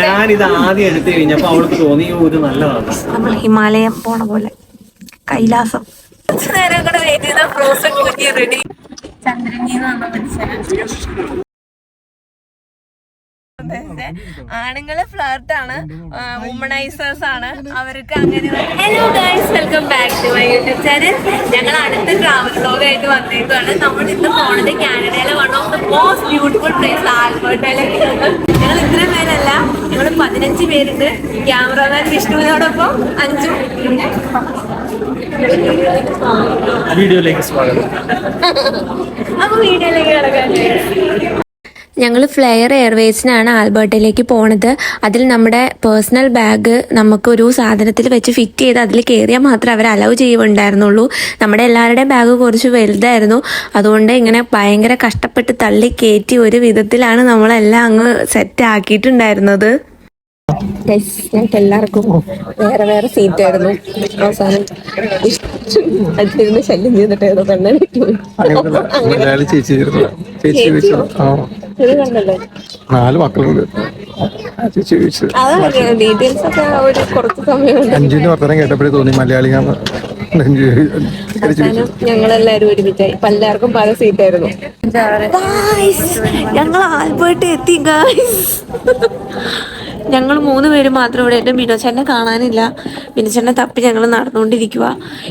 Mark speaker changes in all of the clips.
Speaker 1: ഞാനിത് ആദ്യം എടുത്തു കഴിഞ്ഞപ്പോ അവൾക്ക് തോന്നി ഒരു നല്ലതാണ്.
Speaker 2: നമ്മൾ ഹിമാലയം പോണ പോലെ കൈലാസം. നേരം കൂടെ വെയിറ്റ് ചെയ്ത ഫ്രോസൺ കുക്കി റെഡി. ചന്ദ്രനീന്ന് വന്ന മനുഷ്യൻ. ആണുങ്ങള് ഫ്ലർട്ടാണ്, വുമണൈസേഴ്സ് ആണ് അവർക്ക് അങ്ങനെ. Hello guys, welcome back to my YouTube channel. ഞങ്ങൾ അടുത്ത ട്രാവൽ വ്ലോഗ് ആയിട്ട് വന്നേക്കാണ്. നമ്മൾ ഇന്ന് പോണത് കാനഡയിലെ one of the most beautiful place ആൽബർട്ടയിലേക്കാണ്. ഞങ്ങൾ ഇത്രയും പേരല്ല, ഞങ്ങൾ 15 പേരുണ്ട്. ക്യാമറമാൻ വിഷ്ണുവിനോടൊപ്പം 5.
Speaker 1: വീഡിയോയിലേക്ക് സ്വാഗതം.
Speaker 2: അപ്പൊ വീഡിയോയിലേക്ക് കിടക്കാൻ ഞങ്ങൾ ഫ്ലെയർ എയർവേസിനാണ് ആൽബർട്ടയിലേക്ക് പോണത്. അതിൽ നമ്മുടെ പേഴ്സണൽ ബാഗ് നമുക്കൊരു സാധനത്തിൽ വെച്ച് ഫിറ്റ് ചെയ്ത് അതിൽ കയറിയാൽ മാത്രമേ അവർ അലൗ ചെയ്യുന്നുണ്ടായിരുന്നുള്ളൂ. നമ്മുടെ എല്ലാവരുടെയും ബാഗ് കുറച്ച് വലുതായിരുന്നു. അതുകൊണ്ട് ഇങ്ങനെ ഭയങ്കര കഷ്ടപ്പെട്ട് തള്ളി കയറ്റി ഒരു വിധത്തിലാണ് നമ്മളെല്ലാം അങ്ങ് സെറ്റ് ആക്കിയിട്ടുണ്ടായിരുന്നത്. ഞങ്ങൾക്ക് എല്ലാവർക്കും വേറെ വേറെ സീറ്റായിരുന്നു. അവസാനം ശല്യം ചെയ്തിട്ട് ഏതോ പെണ്ണ
Speaker 3: 4 മക്കളുണ്ട്.
Speaker 2: ഡീറ്റെയിൽസ് ഒക്കെ ഒരു കുറച്ച് സമയം
Speaker 3: 5 വർത്തനം കേട്ടപ്പോഴേ തോന്നി മലയാളിയാണ്.
Speaker 2: ഞങ്ങളെല്ലാരും ഒരുമിച്ചായി. എല്ലാവർക്കും പല സീറ്റായിരുന്നു. ഞങ്ങൾ ആൽബർട്ട് എത്തി ഗായ്സ്. ഞങ്ങൾ 3 പേര് മാത്രം ഇവിടെ. എൻ്റെ ബിനോച്ചേട്ടനെ കാണാനില്ല. ബിനോച്ചേട്ടനെ തപ്പി ഞങ്ങൾ നടന്നുകൊണ്ടിരിക്കുക.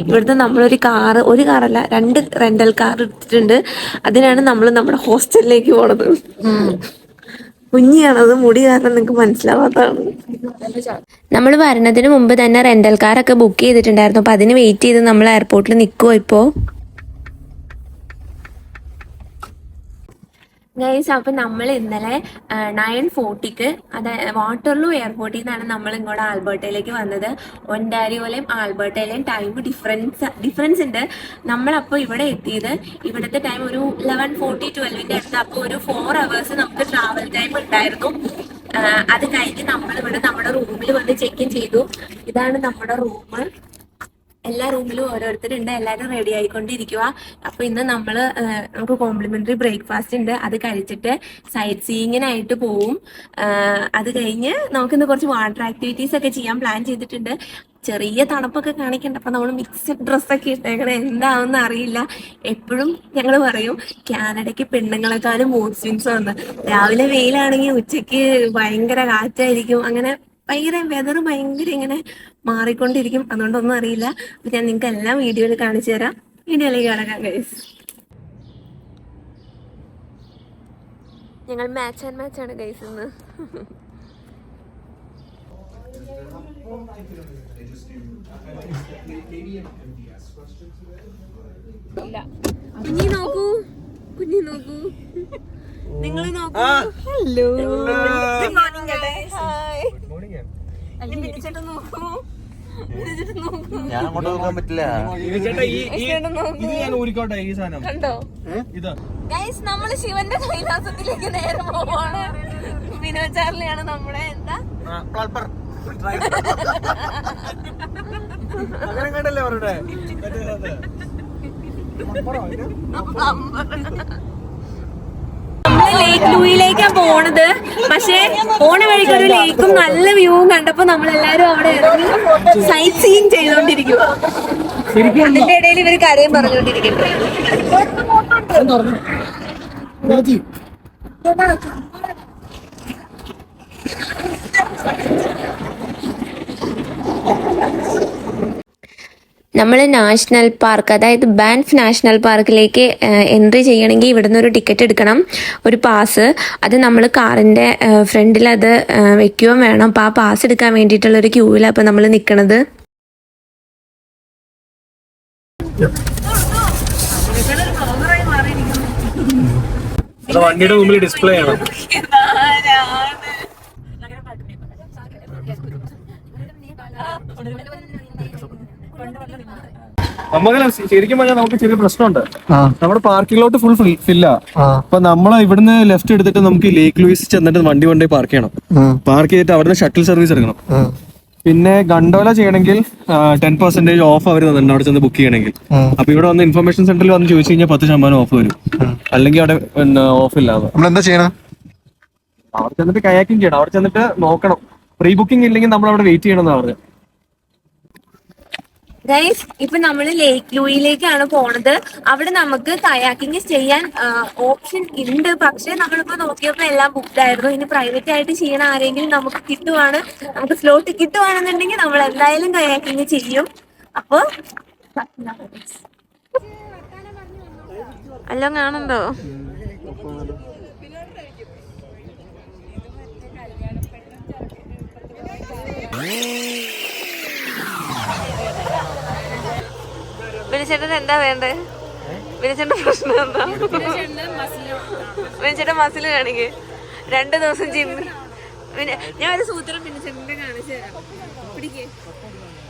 Speaker 2: ഇവിടുത്തെ നമ്മളൊരു ഒരു കാറല്ല 2 റെന്റൽ കാർ എടുത്തിട്ടുണ്ട്. അതിനാണ് നമ്മൾ നമ്മുടെ ഹോസ്റ്റലിലേക്ക് പോണത്. കുഞ്ഞിയാണത്, മുടി കാരണം നിങ്ങൾക്ക് മനസ്സിലാവാത്തതാണ്. നമ്മൾ വരുന്നതിന് മുമ്പ് തന്നെ റെന്റൽ കാറൊക്കെ ബുക്ക് ചെയ്തിട്ടുണ്ടായിരുന്നു. അപ്പൊ അതിന് വെയിറ്റ് ചെയ്ത് നമ്മൾ എയർപോർട്ടിൽ നിൽക്കുമോ ഇപ്പോൾ ഗൈസ്. അപ്പം നമ്മൾ ഇന്നലെ 9:40 അതായത് വാട്ടർലൂ എയർപോർട്ടിൽ നിന്നാണ് നമ്മൾ ഇങ്ങോട്ട് ആൽബർട്ടയിലേക്ക് വന്നത്. ഒൻറ്റാരിയോയിലെയും ആൽബർട്ടയിലെയും ടൈം ഡിഫറൻസ് ഉണ്ട്. നമ്മളപ്പോൾ ഇവിടെ എത്തിയത്, ഇവിടുത്തെ ടൈം ഒരു 11:40-12 അടുത്ത്. അപ്പോൾ ഒരു 4 hours നമുക്ക് ട്രാവൽ ടൈം ഉണ്ടായിരുന്നു. അത് കഴിഞ്ഞ് നമ്മളിവിടെ നമ്മുടെ റൂമിൽ വന്ന് ചെക്ക് ഇൻ ചെയ്തു. ഇതാണ് നമ്മുടെ റൂം. എല്ലാ റൂമിലും ഓരോരുത്തരുണ്ട്. എല്ലാവരും റെഡി ആയിക്കൊണ്ടിരിക്കുക. അപ്പോൾ ഇന്ന് നമുക്ക് കോംപ്ലിമെന്ററി ബ്രേക്ക്ഫാസ്റ്റ് ഉണ്ട്. അത് കഴിച്ചിട്ട് സൈറ്റ് സീയിങ്ങിനായിട്ട് പോവും. അത് കഴിഞ്ഞ് നമുക്കിന്ന് കുറച്ച് വാട്ടർ ആക്ടിവിറ്റീസ് ഒക്കെ ചെയ്യാൻ പ്ലാൻ ചെയ്തിട്ടുണ്ട്. ചെറിയ തണുപ്പൊക്കെ കാണിക്കണ്ട. അപ്പം നമ്മൾ മിക്സഡ് ഡ്രസ്സൊക്കെ ഇട്ടേക്കണേ, എന്താണെന്ന് അറിയില്ല. എപ്പോഴും ഞങ്ങൾ പറയും കാനഡയ്ക്ക് പെണ്ണുങ്ങളെക്കാളും മൂഡ് സ്വിങ്സ് ആണ്. രാവിലെ വെയിലാണെങ്കിൽ ഉച്ചയ്ക്ക് ഭയങ്കര കാറ്റായിരിക്കും. അങ്ങനെ ഭയങ്കര വെതർ ഭയങ്കര ഇങ്ങനെ മാറിക്കൊണ്ടിരിക്കും. അതുകൊണ്ടൊന്നും അറിയില്ല. അപ്പൊ ഞാൻ നിങ്ങൾക്ക് എല്ലാം വീഡിയോയിൽ കാണിച്ചു തരാം. വീഡിയോയിലേക്ക് കടക്കാം ഗൈസ്. ഞങ്ങൾ മാച്ച് ആൻഡ് മാച്ച് ആണ് ഗൈസ് ഇന്ന്. കുഞ്ഞി നോക്കൂ, നിങ്ങൾ നോക്കൂ. Hello, good morning. ഹായ്.
Speaker 1: ഞാൻ അങ്ങോട്ട് നോക്കാൻ പറ്റില്ല.
Speaker 2: കണ്ടോ ഗൈസ്, നമ്മള് ശിവന്റെ കൈലാസത്തിലേക്ക് നേരെ പോവാണ്. വിനോദ് ചാർലിയാണ് നമ്മുടെ എന്താ ലേക്ക് ലൂയിലേക്കാണ് പോണത്. പക്ഷെ പോണ വഴിക്ക് ഒരു ലേക്കും നല്ല വ്യൂവും കണ്ടപ്പോ നമ്മളെല്ലാരും അവിടെ ഇറങ്ങി സൈറ്റ് സീയിങ് ചെയ്തോണ്ടിരിക്കുക. അതിന്റെ ഇടയിൽ ഇവര് കരയും പറഞ്ഞോണ്ടിരിക്കട്ടെ. നമ്മൾ നാഷണൽ പാർക്ക്, അതായത് ബാൻഫ് നാഷണൽ പാർക്കിലേക്ക് എൻട്രി ചെയ്യണമെങ്കിൽ ഇവിടുന്ന് ഒരു ടിക്കറ്റ് എടുക്കണം, ഒരു പാസ്. അത് നമ്മൾ കാറിൻ്റെ ഫ്രണ്ടിൽ അത് വെക്കുകയും വേണം. അപ്പോൾ ആ പാസ് എടുക്കാൻ വേണ്ടിയിട്ടുള്ളൊരു ക്യൂവിലാണ് അപ്പോൾ നമ്മൾ നിൽക്കുന്നത്.
Speaker 1: വണ്ടിയുടെ മുമ്പിൽ ഡിസ്പ്ലേ ആണ്. നമുക്ക് ശരിക്കും പറഞ്ഞാൽ നമുക്ക് ചെറിയ പ്രശ്നമുണ്ട്. നമ്മുടെ പാർക്കിങ്ങിലോട്ട് ഫുൾ ഫില്ല. അപ്പൊ നമ്മൾ ഇവിടുന്ന് ലെഫ്റ്റ് എടുത്തിട്ട് നമുക്ക് ലേക്ക് ലൂയിസ് ചെന്നിട്ട് വണ്ടി കൊണ്ടുപോയി പാർക്ക് ചെയ്യണം. പാർക്ക് ചെയ്തിട്ട് അവിടുന്ന് ഷട്ടിൽ സർവീസ് എടുക്കണം. പിന്നെ ഗണ്ടോല ചെയ്യണമെങ്കിൽ 10% ഓഫ് അവർ തന്നെ അവിടെ ചെന്ന് ബുക്ക് ചെയ്യണമെങ്കിൽ. അപ്പൊ ഇവിടെ വന്ന് ഇൻഫർമേഷൻ സെന്ററിൽ വന്ന് ചോദിച്ചു കഴിഞ്ഞാൽ 10% ഓഫ് വരും. അല്ലെങ്കിൽ അവിടെ ഓഫ് ഇല്ലാതെ.
Speaker 3: നമ്മളെന്താ ചെയ്യണം?
Speaker 1: അവിടെ ചെന്നിട്ട് കയാക്കിംഗ് ചെയ്യണം. അവിടെ ചെന്നിട്ട് നോക്കണം. പ്രീ ബുക്കിംഗ് ഇല്ലെങ്കിൽ നമ്മൾ അവിടെ വെയിറ്റ് ചെയ്യണം എന്നാ പറഞ്ഞത്.
Speaker 2: ഗൈസ്, ഇപ്പൊ നമ്മള് ലേക്ക് ലൂയിലേക്കാണ് പോണത്. അവിടെ നമുക്ക് കയാക്കിങ് ചെയ്യാൻ ഓപ്ഷൻ ഉണ്ട്. പക്ഷെ നമ്മളിപ്പോ നോക്കിയപ്പോ എല്ലാം ബുക്ക്ഡ് ആയിരുന്നു. ഇനി പ്രൈവറ്റ് ആയിട്ട് ചെയ്യണ ആരെങ്കിലും നമുക്ക് സ്ലോട്ട് കിട്ടുവാണെന്നുണ്ടെങ്കിൽ നമ്മൾ എന്തായാലും കയാക്കിങ് ചെയ്യും. അപ്പൊ എല്ലാം കാണുന്നുണ്ടോ? വിനിച്ചേട്ടൻ എന്താ വേണ്ടേ? വിനിച്ചേട്ടൻ പ്രശ്നം എന്താ? വിനിച്ചേട്ടൻ മസിൽ കാണിക്ക്. 2 ദിവസം ജിമ്മിൽ. ഞാൻ ഒരു സൂത്രം വിനിച്ചേട്ടന്റെ കാണിച്ചു തരാം. പിടിക്കേ.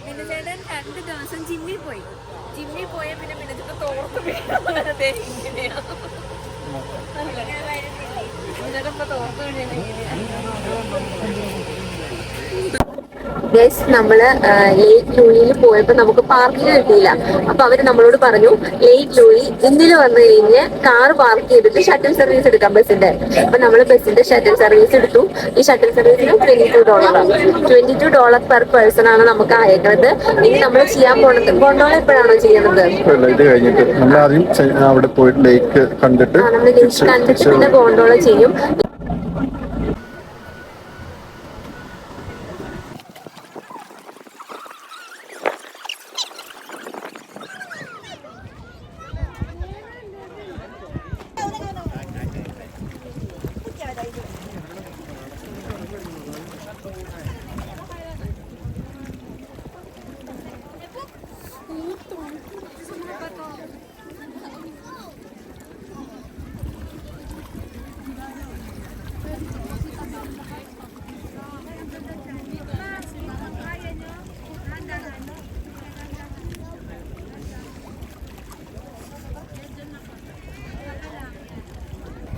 Speaker 2: വിനിച്ചേട്ടൻ 2 ദിവസം ജിമ്മിൽ പോയ പിന്നെ വിനിച്ചേട്ടൻ തോർത്ത് ഇങ്ങനെയാ. വിനിച്ചേട്ടൻ ഇപ്പൊ തോർത്ത് ഗൈസ്, നമ്മള് ലേക്ക് ലൂയിയിൽ പോയപ്പോ നമുക്ക് പാർക്കിംഗ് കിട്ടിയില്ല. അപ്പൊ അവര് നമ്മളോട് പറഞ്ഞു ലേക്ക് ലൂയി ഇന്നലെ വന്നു കഴിഞ്ഞ് കാർ പാർക്ക് ചെയ്തിട്ട് ഷട്ടിൽ സർവീസ് എടുക്കാം ബസ്സിന്റെ. അപ്പൊ നമ്മള് ബസ്സിന്റെ ഷട്ടിൽ സർവീസ് എടുത്തു. ഈ ഷട്ടിൽ സർവീസിന് $22 പെർ പേഴ്സൺ ആണ് നമുക്ക് അയക്കുന്നത്. ഇനി നമ്മൾ ചെയ്യാൻ പോണത് ഗോണ്ടോള എപ്പോഴാണോ ചെയ്യുന്നത്?
Speaker 3: ഇത് കഴിഞ്ഞിട്ട് നമ്മൾ ആദ്യം അവിടെ പോയിട്ട് ലേക്ക് കണ്ടിട്ട്
Speaker 2: നമ്മൾ ലേക്ക് കണ്ടിട്ട് പിന്നെ ഗോണ്ടോള ചെയ്യും.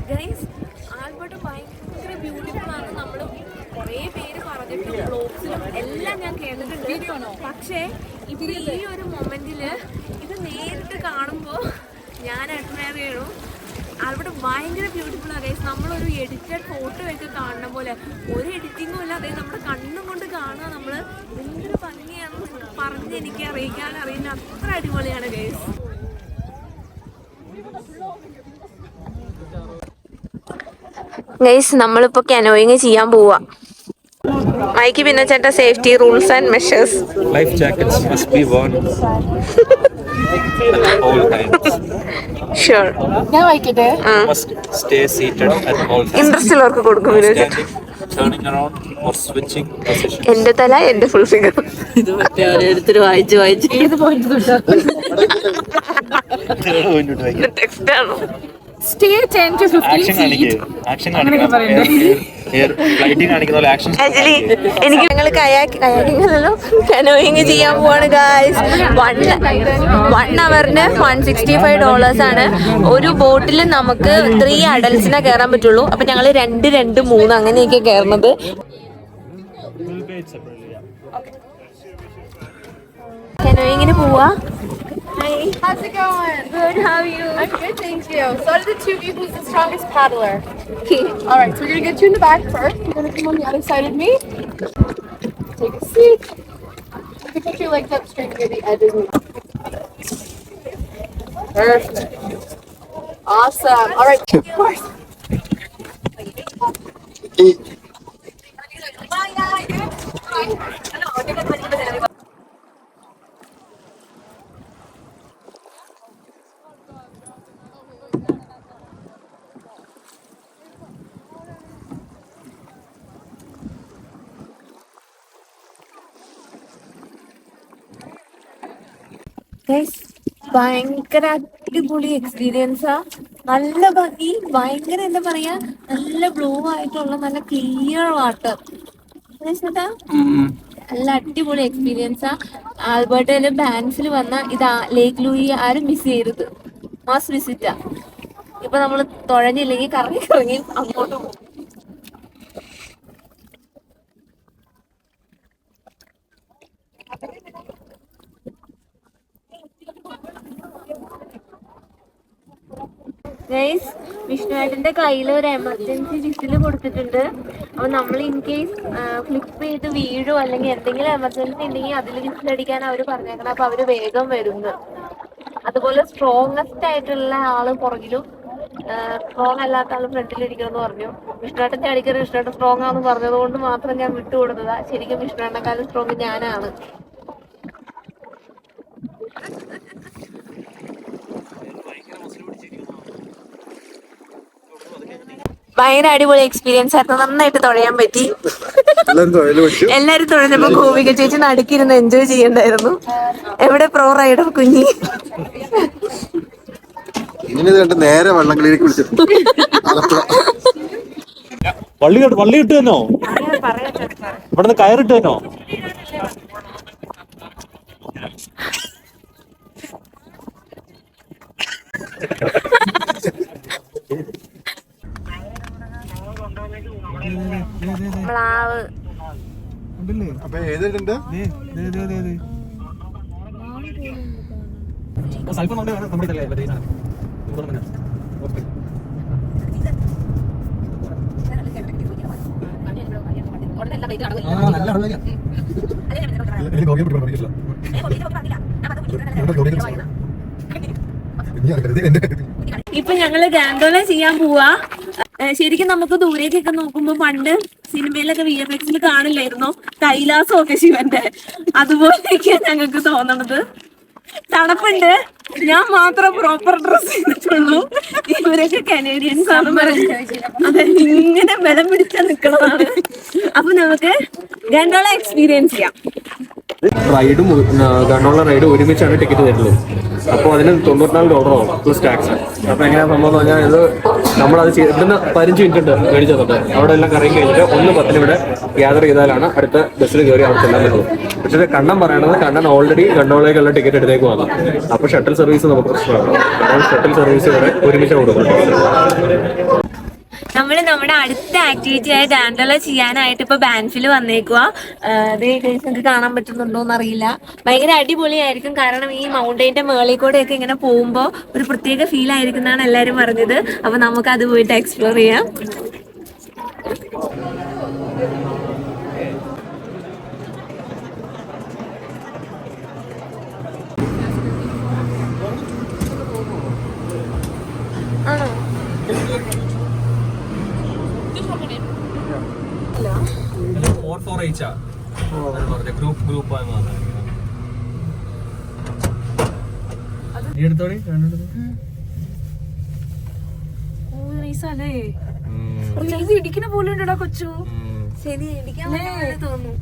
Speaker 2: ഗൈസ്, ആൽബർട്ട് ഭയങ്കര ബ്യൂട്ടിഫുൾ ആണ്. നമ്മൾ കുറേ പേര് പറഞ്ഞിട്ട് വ്ലോഗ്സിലും എല്ലാം ഞാൻ കേട്ടിട്ടുണ്ട്. പക്ഷേ ഇപ്പൊ ഈ ഒരു മൊമെന്റില് ഇത് നേരിട്ട് കാണുമ്പോൾ ഞാൻ അഡ്മയർ ചെയ്യണം. ആൽബർട്ട് ഭയങ്കര ബ്യൂട്ടിഫുൾ ആണ് ഗൈസ്. നമ്മളൊരു എഡിറ്റഡ് ഫോട്ടോ ഒക്കെ കാണുന്ന പോലെ ഒരു എഡിറ്റിങ്ങും ഇല്ല. അതായത് നമ്മുടെ കണ്ണും കൊണ്ട് കാണുക. നമ്മള് എന്തൊരു ഭംഗിയാണെന്ന് പറഞ്ഞ് എനിക്ക് അറിയിക്കാൻ അറിയില്ല. അത്ര അടിപൊളിയാണ് ഗൈസ്. ഗൈസ്, നമ്മളിപ്പോ കനോയിങ് ചെയ്യാൻ പോവാ. മൈക്ക് പിന്നെ ചേട്ടാ, safety rules and measures.
Speaker 4: Life jackets must be worn at all times.
Speaker 2: Sure.
Speaker 5: ഞാൻ വായിക്കട്ടെ.
Speaker 4: Must stay seated at all times.
Speaker 2: Interest ഉള്ളവർക്ക് കൊടുക്കും.
Speaker 4: Standing, turning around or switching positions.
Speaker 2: എന്റെ തല എന്റെ ഫുൾ ഫിഗർ.
Speaker 5: ഇത് മറ്റേ ഓരോരുത്തർ വായിച്ച് ഏത് പോയിന്റ്
Speaker 2: ടെക്സ്റ്റ് ആണോ?
Speaker 5: Stay 10 to 15 feet.
Speaker 2: ആക്ച്വലി എനിക്ക് ഞങ്ങൾ കയാക്കിംഗ് അല്ലല്ലോ കനോയിങ് ചെയ്യാൻ പോവാണ് ഗായ്സ്. 1 ഹവറിന് $165 ആണ്. ഒരു ബോട്ടിൽ നമുക്ക് 3 അഡൽസിനെ കയറാൻ പറ്റുള്ളൂ. അപ്പൊ ഞങ്ങൾ 2, 2, 3 അങ്ങനെയൊക്കെ കയറുന്നത്. കനോയിങ്ങിന് പോവാ. Hi.
Speaker 5: How's it going?
Speaker 2: Good, how are you?
Speaker 5: I'm good, thank you. So out of the two of you, who's the strongest paddler?
Speaker 2: Okay.
Speaker 5: All right, so we're gonna get you in the back first. You're gonna come on the other side of me. Take a seat. You can put your legs up straight near the edges. Perfect. Awesome. All right. Of course.
Speaker 2: ഭയങ്കര അടിപൊളി എക്സ്പീരിയൻസാ. നല്ല ഭംഗി, ഭയങ്കര എന്താ പറയാ, നല്ല blue ആയിട്ടുള്ള നല്ല ക്ലിയർ വാട്ടർ. നല്ല അടിപൊളി എക്സ്പീരിയൻസാ. ആൽബർട്ടയിലെ ബാൻസിൽ വന്ന ഇത് ലേക്ക് ലൂയി ആരും മിസ് ചെയ്യരുത്. മസ്റ്റ് വിസിറ്റാ. ഇപ്പൊ നമ്മള് തുഴഞ്ഞില്ലെങ്കിൽ കറങ്ങി അങ്ങോട്ട് പോകും. ഗൈസ്, വിഷ്ണുവേട്ടന്റെ കയ്യിൽ ഒരു എമർജൻസി വിസിൽ കൊടുത്തിട്ടുണ്ട്. അപ്പൊ നമ്മൾ ഇൻ കേസ് ഫ്ലിപ്പ് ചെയ്ത് വീഴോ അല്ലെങ്കിൽ എന്തെങ്കിലും എമർജൻസി ഉണ്ടെങ്കിൽ അതിൽ വിസിലടിക്കാൻ അവർ പറഞ്ഞേക്കണം. അപ്പൊ അവര് വേഗം വരുന്നു. അതുപോലെ സ്ട്രോങ്ങസ്റ്റ് ആയിട്ടുള്ള ആള് പുറകിലും സ്ട്രോങ് അല്ലാത്ത ആള് ഫ്രണ്ടിലിരിക്കണമെന്ന് പറഞ്ഞു. വിഷ്ണുവേട്ടന്റെ അടിക്കറി വിഷ്ണുവേട്ടൻ സ്ട്രോങ് ആണെന്ന് പറഞ്ഞത് കൊണ്ട് മാത്രം ഞാൻ വിട്ടുകൊടുത്തതാ. ശരിക്കും വിഷ്ണുവേട്ടനെക്കാളും സ്ട്രോങ് ഞാനാണ്. ഭയങ്കര അടിപൊളി എക്സ്പീരിയൻസ് ആയിരുന്നു. നന്നായിട്ട് തുഴയാൻ പറ്റി. എല്ലാരും തുഴഞ്ഞപ്പോ ഗോപിക ചേച്ചി നടുക്കിരുന്ന് എൻജോയ് ചെയ്യണ്ടായിരുന്നു. എവിടെ പ്രോ റൈഡർ കുഞ്ഞി?
Speaker 3: നേരെ വള്ളംകളിയിലേക്ക് വിളിച്ചു.
Speaker 4: വള്ളി ഇട്ട് തന്നോ? ഇവിടുന്ന് കയറിട്ട് തന്നോ?
Speaker 2: പ്ലാവ്.
Speaker 3: അപ്പൊ ഏതുണ്ട്?
Speaker 2: ഇപ്പൊ ഞങ്ങള് ഗാൻഡോല ചെയ്യാൻ പോവാ. ശരിക്കും നമുക്ക് ദൂരേക്കൊക്കെ നോക്കുമ്പോ പണ്ട് സിനിമയിലൊക്കെ VFX കാണില്ലായിരുന്നോ കൈലാസമൊക്കെ ശിവന്റെ? അതുപോലെയൊക്കെയാണ് ഞങ്ങൾക്ക് തോന്നണത്. തണുപ്പുണ്ട്, ഞാൻ മാത്രം പ്രോപ്പർ ഡ്രസ് ചെയ്തിട്ടുള്ളൂ. ഇവരൊക്കെ കനേഡിയൻസ് ആണെന്ന് പറഞ്ഞു. അതെ, ഇങ്ങനെ ബലം പിടിച്ചാ നിക്കണതാണ്. അപ്പൊ നമുക്ക് ഗാൻഡോല എക്സ്പീരിയൻസ് ചെയ്യാം.
Speaker 1: റൈഡും ഗണ്ടോള റൈഡും ഒരുമിച്ചാണ് ടിക്കറ്റ് തരുന്നത്. അപ്പോൾ അതിന് $94 പ്ലസ് ടാക്സ്. അപ്പോൾ എങ്ങനെയാ സംഭവം എന്ന് പറഞ്ഞാൽ ഇത് നമ്മളത് ഇവിടുന്ന് 15 മിനിറ്റ് ഉണ്ട് മേടിച്ചത്. അവിടെ എല്ലാം കറങ്ങി കഴിഞ്ഞിട്ട് 1:10 ഇവിടെ ഗ്യാദർ ചെയ്താലാണ് അടുത്ത ബസ്സിൽ കയറി അവിടെ ചെല്ലാൻ പറ്റുള്ളൂ. പക്ഷേ കണ്ണൻ പറയണത് കണ്ണൻ ഓൾറെഡി ഗണ്ടോളേക്കുള്ള ടിക്കറ്റ് എടുത്തേക്ക് വന്നു. അപ്പോൾ ഷട്ടിൽ സർവീസ് നമുക്ക് പ്രശ്നമാണ്. അപ്പോൾ ഷട്ടിൽ സർവീസ് ഇവിടെ ഒരുമിച്ച് കൊടുക്കുന്നുണ്ട്.
Speaker 2: നമ്മള് നമ്മുടെ അടുത്ത ആക്ടിവിറ്റി ആയ ഗാൻഡോല ചെയ്യാനായിട്ട് ഇപ്പൊ ബാൻഫിൽ വന്നേക്കുക. നിങ്ങൾക്ക് കാണാൻ പറ്റുന്നുണ്ടോന്ന് അറിയില്ല. ഭയങ്കര അടിപൊളിയായിരിക്കും. കാരണം ഈ മൗണ്ടൈന്റെ മേളിൽ കൂടെ ഒക്കെ ഇങ്ങനെ പോകുമ്പോ ഒരു പ്രത്യേക ഫീൽ ആയിരിക്കും എന്നാണ് എല്ലാരും പറഞ്ഞത്. അപ്പൊ നമുക്ക് അത് പോയിട്ട് എക്സ്പ്ലോർ ചെയ്യാം. ആണോ? ഇടിക്കുന്ന പോലെ ഉണ്ടോ കൊച്ചു? ശരി, ഇടിക്കാൻ തോന്നുന്നു.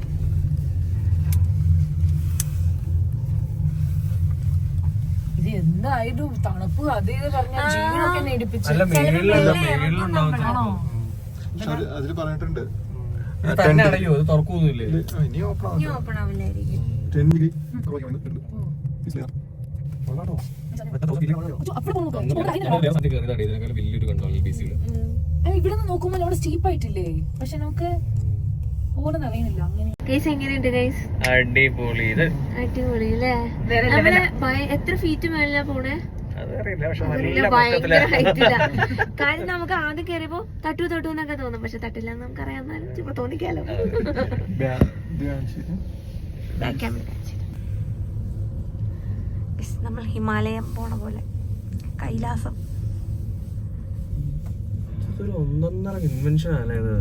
Speaker 6: ഇത് എന്തായാലും തണുപ്പ് അതേ പറഞ്ഞ ജീവനൊക്കെ നേടിപ്പിച്ചു.
Speaker 3: അതില് പറഞ്ഞിട്ടുണ്ട്
Speaker 1: തുറക്കൊന്നുമില്ലേ?
Speaker 2: ഓപ്പൺ ആവില്ലായിരിക്കും.
Speaker 6: ഇവിടെ നിന്ന് നോക്കുമ്പോ അവിടെ സ്റ്റീപ്പ് ആയിട്ടില്ലേ? പക്ഷെ നമുക്ക് ഓടുന്ന അറിയുന്നില്ല. അങ്ങനെ
Speaker 2: കേസ് എങ്ങനെയുണ്ട് ഗൈസ്?
Speaker 1: അടിപൊളി.
Speaker 2: അടിപൊളി അല്ലേ? എത്ര ഫീറ്റ് മേളിലാ പോണേ? ഭയങ്കര ഹൈറ്റില്ല. കാര്യം നമുക്ക് ആദ്യം കയറിയപ്പോ തട്ടു എന്നൊക്കെ തോന്നും. പക്ഷെ തട്ടില്ല എന്ന് നമുക്ക് അറിയാമെന്നാലും ഇപ്പൊ തോന്നിക്കാലോ. നമ്മൾ ഹിമാലയം പോണ പോലെ കൈലാസം.
Speaker 1: ഒന്നൊന്നര ഇൻവെൻഷൻ ആണ് ഇത്.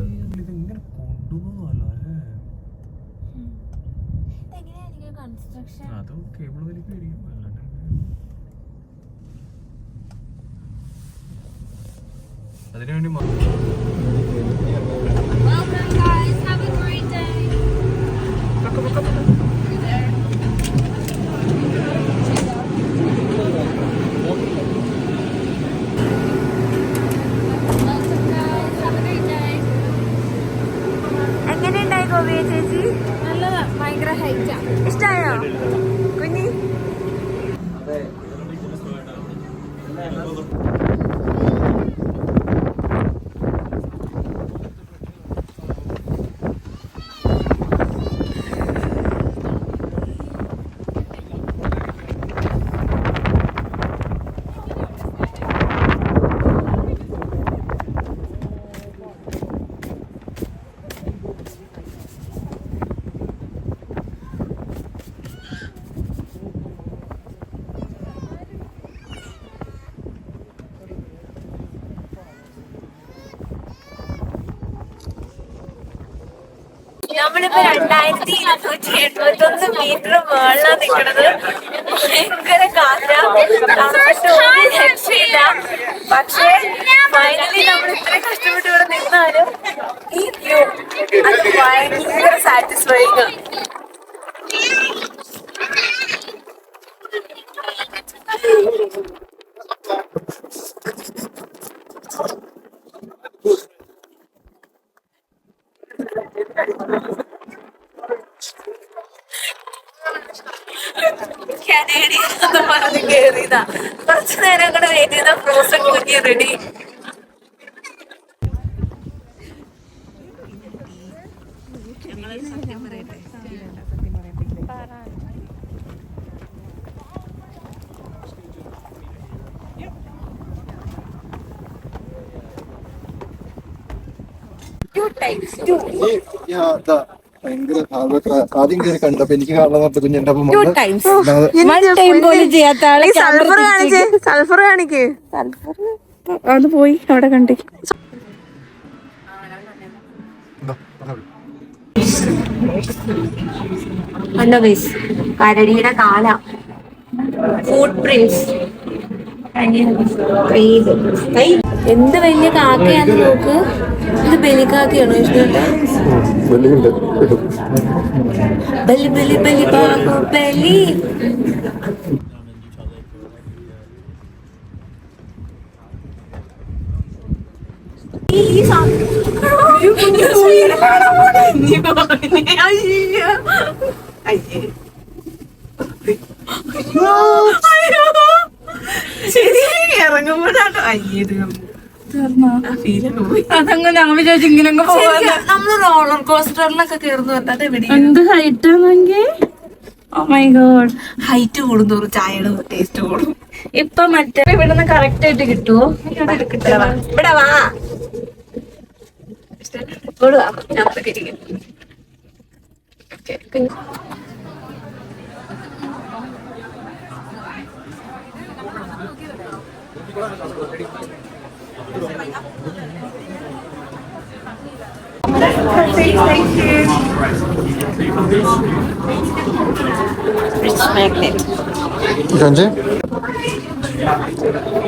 Speaker 1: അതും കേബിൾ വലിക്കും. അതിനുവേണ്ടി
Speaker 2: എങ്ങനെയുണ്ടായി ഗോപിയ ചേച്ചി? നല്ലതാ. ഭയങ്കര ഹൈറ്റാ. ഇഷ്ടായോ കുഞ്ഞി? നമ്മളിപ്പോ 2271 മേളിലാണ് നിൽക്കണത്. ഭയങ്കര കാറ്റാ, തണുത്തിട്ട് ഒരു രക്ഷയില്ല. പക്ഷേ ഫൈനലി നമ്മൾ ഇത്ര കഷ്ടപ്പെട്ട് ഇവിടെ നിന്നാലും ഈ വ്യൂ അത് ഭയങ്കര സാറ്റിസ്ഫൈങ്. കനേഡിയൻ എന്ന് പറഞ്ഞ് കയറിയതാ. കുറച്ചു നേരം കൂടെ വെയിറ്റ് ചെയ്ത ഫ്രോസൺ കുഞ്ഞി റെഡി.
Speaker 3: ഭയങ്കര ആദ്യം കയറി കണ്ടപ്പോ എനിക്ക് കാണാൻ പറഞ്ഞ എന്റെ അപ്പം
Speaker 2: സൾഫർ കാണിക്ക്.
Speaker 6: അത് പോയി അവിടെ കണ്ടേ.
Speaker 2: കണ്ടോ ഗൈസ്, കരടിയുടെ കാല, ഫുട് പ്രിന്റ്സ്. എന്ത് വലിയ കാക്കയാന്ന് നോക്ക്. ഇത് ബലിക്കാക്കയാണോ ഇഷ്ടപ്പെട്ട? ബലി ബലി ബലി ബാഹു ബലി. ഇറങ്ങുമ്പോഴാണ്
Speaker 6: അതങ്ങനെ ഞാൻ വിചാരിച്ചു ഇങ്ങനെ പോവാ.
Speaker 2: നമ്മള് റോളർ കോസ്റ്ററിലൊക്കെ കയറുന്നു പറഞ്ഞത് എവിടെ
Speaker 6: എന്ത് ഹൈറ്റ് ആണെങ്കിൽ. Oh my God.
Speaker 2: ഹൈറ്റ് കൂടുന്തോറും ചായയുടെ ടേസ്റ്റ് കൂടും.
Speaker 6: ഇപ്പൊ മറ്റേ ഇവിടുന്ന് കറക്റ്റ് ആയിട്ട് കിട്ടുവോ?
Speaker 2: ഇവിടെ വാ, ഇവിടെ വാ, ഞങ്ങൾക്ക് ഇരിക്കും.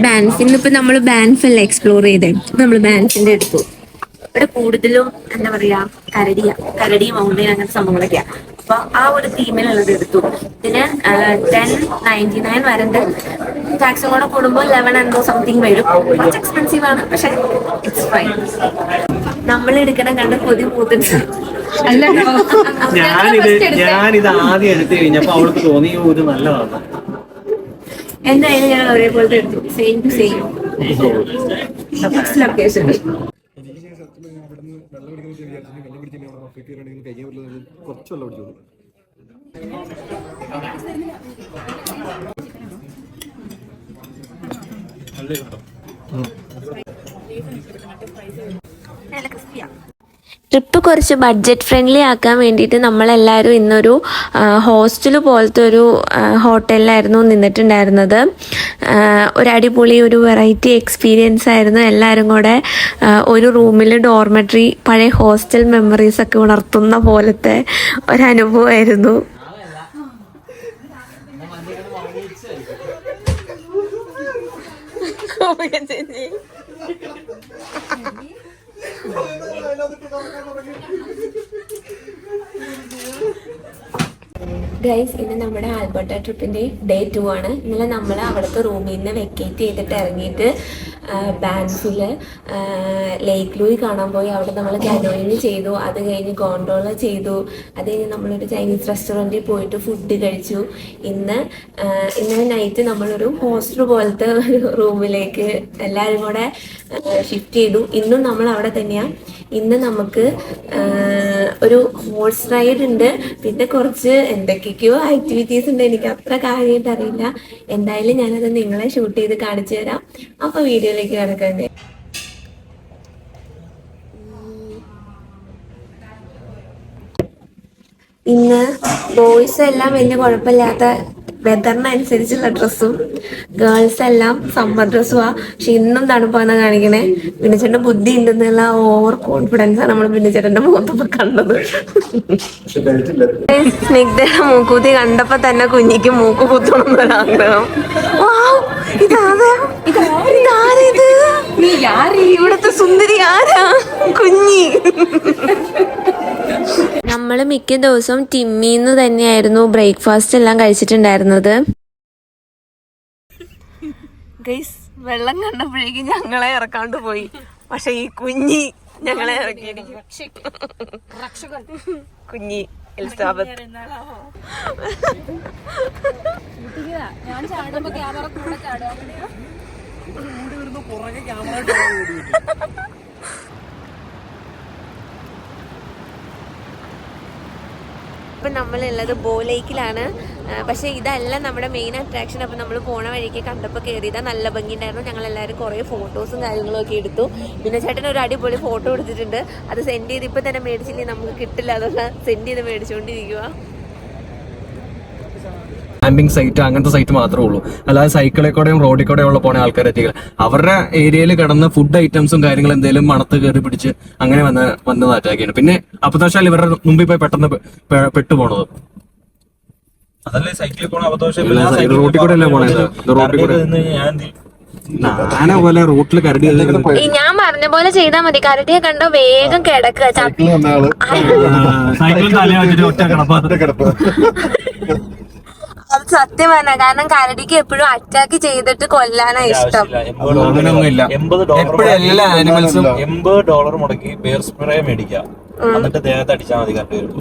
Speaker 2: ബാൻസിൽ ഇപ്പൊ നമ്മള് ബാൻസ് അല്ല എക്സ്പ്ലോർ ചെയ്തേ. നമ്മള് ബാൻസിന്റെ എടുത്തു. ഇവിടെ കൂടുതലും എന്താ പറയാ, കരടി മൗണ്ടൻ അങ്ങനത്തെ സംഭവങ്ങളൊക്കെയാ. അപ്പൊ ആ ഒരു തീമിലുള്ളത് എടുത്തു. ഇതിന് 1099 വരണ്ട്. ടാക്സും കൂടെ കൂടുമ്പോൾ 11 എന്തോ സംതിങ് വരും. കുറച്ച് എക്സ്പെൻസീവ് ആണ്, പക്ഷെ ഇറ്റ്സ് ഫൈൻ. നമ്മൾ എടുക്കണം കണ്ട് കൊതി പൂത്തിട്ട്.
Speaker 1: ഞാനിത് ആദ്യം എടുത്തു കഴിഞ്ഞപ്പോ അവൾക്ക് തോന്നി ഇത് നല്ലതാണ്.
Speaker 2: എന്തായാലും ഞാൻ ഒരേപോലത്തെ എടുത്തു. Same to same location.
Speaker 3: കുറച്ച് വെള്ളം പിടിച്ചോളൂ.
Speaker 2: ട്രിപ്പ് കുറച്ച് ബഡ്ജറ്റ് ഫ്രണ്ട്ലി ആക്കാൻ വേണ്ടിയിട്ട് നമ്മളെല്ലാവരും ഇന്നൊരു ഹോസ്റ്റൽ പോലത്തെ ഒരു ഹോട്ടലിലായിരുന്നു നിന്നിട്ടുണ്ടായിരുന്നത്. ഒരു അടിപൊളി ഒരു വെറൈറ്റി എക്സ്പീരിയൻസ് ആയിരുന്നു. എല്ലാവരും കൂടെ ഒരു റൂമിൽ ഡോർമെട്രി, പഴയ ഹോസ്റ്റൽ മെമ്മറീസൊക്കെ ഉണർത്തുന്ന പോലത്തെ ഒരനുഭവമായിരുന്നു. ഗൈസ്, ഇന്ന് നമ്മുടെ ആൽബർട്ട ട്രിപ്പിൻ്റെ ഡേ 2 ആണ്. ഇന്നലെ നമ്മൾ അവിടുത്തെ റൂമിൽ നിന്ന് വെക്കേറ്റ് ചെയ്തിട്ട് ഇറങ്ങിയിട്ട് ബാൻഫിൽ ലേക്ക് ലൂയി കാണാൻ പോയി. അവിടെ നമ്മൾ കാനോയിങ് ചെയ്തു. അത് കഴിഞ്ഞ് ഗോണ്ടോള ചെയ്തു. അത് കഴിഞ്ഞ് നമ്മളൊരു ചൈനീസ് റെസ്റ്റോറൻറ്റിൽ പോയിട്ട് ഫുഡ് കഴിച്ചു. ഇന്നലെ നൈറ്റ് നമ്മളൊരു ഹോസ്റ്റൽ പോലത്തെ ഒരു റൂമിലേക്ക് എല്ലാവരും കൂടെ ഷിഫ്റ്റ് ചെയ്തു. ഇന്നും നമ്മൾ അവിടെ തന്നെയാണ്. ഇന്ന് നമുക്ക് ഒരു ഹോഴ്സ് റൈഡ് ഉണ്ട്, പിന്നെ കുറച്ച് എന്തൊക്കെയൊക്കെയോ ആക്ടിവിറ്റീസ് ഉണ്ട്. എനിക്ക് അത്ര കാര്യമായിട്ട് അറിയില്ല. എന്തായാലും ഞാനത് നിങ്ങളെ ഷൂട്ട് ചെയ്ത് കാണിച്ചു തരാം. അപ്പോൾ വീഡിയോയിലേക്ക് കിടക്കണ്ടേ. ഇന്ന് ബോയ്സ് എല്ലാം വലിയ കുഴപ്പമില്ലാത്ത വെതറിനനുസരിച്ചുള്ള ഡ്രസ്സും, ഗേൾസ് എല്ലാം സമ്മർ ഡ്രസ്സുമാ. പക്ഷെ ഇന്നും തണുപ്പാന്നാ കാണിക്കണേ. ബിന്നിച്ചേട്ടന്റെ ബുദ്ധി ഉണ്ടെന്നുള്ള ഓവർ കോൺഫിഡൻസ് ആണ് നമ്മൾ ബിന്നിച്ചേട്ടന്റെ മുഖത്ത് കണ്ടത്. സ്നിഗ്ധയുടെ മൂക്കൂത്തി കണ്ടപ്പോ തന്നെ കുഞ്ഞിക്ക് മൂക്ക് കുത്തണം എന്നൊരാഗ്രഹം. ഇവിടത്തെ സുന്ദരി ആരാ? കുഞ്ഞി. നമ്മള് മിക്ക ദിവസവും ടിമ്മിന്ന് തന്നെയായിരുന്നു ബ്രേക്ക്ഫാസ്റ്റ് എല്ലാം കഴിച്ചിട്ടുണ്ടായിരുന്നത്. ഗൈസ്, വെള്ളം കണ്ടപ്പോഴേക്കും ഞങ്ങളെ ഇറക്കാണ്ട് പോയി. പക്ഷെ ഈ കുഞ്ഞി ഞങ്ങളെ ഇറക്കിയിരിക്കും. കുഞ്ഞി എലിസബത്ത്.
Speaker 6: ഞാൻ ചാടുമ്പോ ക്യാമറ കൂടെ ചാടുക.
Speaker 2: ഇപ്പം നമ്മളുള്ളത് ബോ ലേക്കിലാണ്. പക്ഷേ ഇതല്ല നമ്മുടെ മെയിൻ അട്രാക്ഷൻ. അപ്പം നമ്മൾ പോണ വഴിക്ക് കണ്ടപ്പോൾ കയറിയതാണ്. നല്ല ഭംഗിയുണ്ടായിരുന്നു. ഞങ്ങളെല്ലാവരും കുറേ ഫോട്ടോസും കാര്യങ്ങളും ഒക്കെ എടുത്തു. പിന്നെ ചേട്ടൻ ഒരു അടിപൊളി ഫോട്ടോ എടുത്തിട്ടുണ്ട്. അത് സെൻഡ് ചെയ്ത് ഇപ്പം തന്നെ മേടിച്ചില്ലേ നമുക്ക് കിട്ടില്ല. അതുകൊണ്ട് സെൻഡ് ചെയ്ത് മേടിച്ചുകൊണ്ടിരിക്കുക.
Speaker 1: ക്യാമ്പിംഗ് സൈറ്റ് അങ്ങനത്തെ സൈറ്റ് മാത്രമേ ഉള്ളൂ. അല്ലാതെ സൈക്കിളിൽ കൂടെയും റോഡിൽ കൂടെയും ഉള്ള പോണ ആൾക്കാർ എത്തിക്കുക. അവരുടെ ഏരിയയിൽ കിടന്ന ഫുഡ് ഐറ്റംസും കാര്യങ്ങളും എന്തെങ്കിലും മണത്ത് കയറി പിടിച്ച് അങ്ങനെ വന്നത് അറ്റാക്കിയാണ്. പിന്നെ അബദ്ധവശാൽ ഇവരുടെ മുമ്പിൽ പോയി പെട്ടെന്ന് പെട്ടുപോണത്.
Speaker 4: അതല്ലേ സൈക്കിളിൽ പോണ അബദ്ധവശാൽ
Speaker 1: റോഡിൽ കൂടെ അല്ലേ പോണത്? റോഡിൽ കൂടെ ആന പോലെ റോട്ടിൽ കരടി.
Speaker 2: ഞാൻ പറഞ്ഞ പോലെ ചെയ്താൽ മതി. കരടിയെ കണ്ടോ വേഗം കിടക്കുക.
Speaker 1: സൈക്കിളിൽ തലേ വെച്ചിട്ട് ഒറ്റ കിടപ്പ്.
Speaker 2: അത് സത്യമാണ്. കാരണം കരടിക്ക് എപ്പോഴും അറ്റാക്ക് ചെയ്തിട്ട് കൊല്ലാനാ ഇഷ്ടം.
Speaker 1: അങ്ങനെയൊന്നുമില്ല. എല്ലാ ആനിമൽസും
Speaker 4: $80 മുടക്കി ബെയർ സ്പ്രേ മേടിക്കാം. എന്നിട്ട് ദേഹത്ത് അടിച്ചാൽ മതി.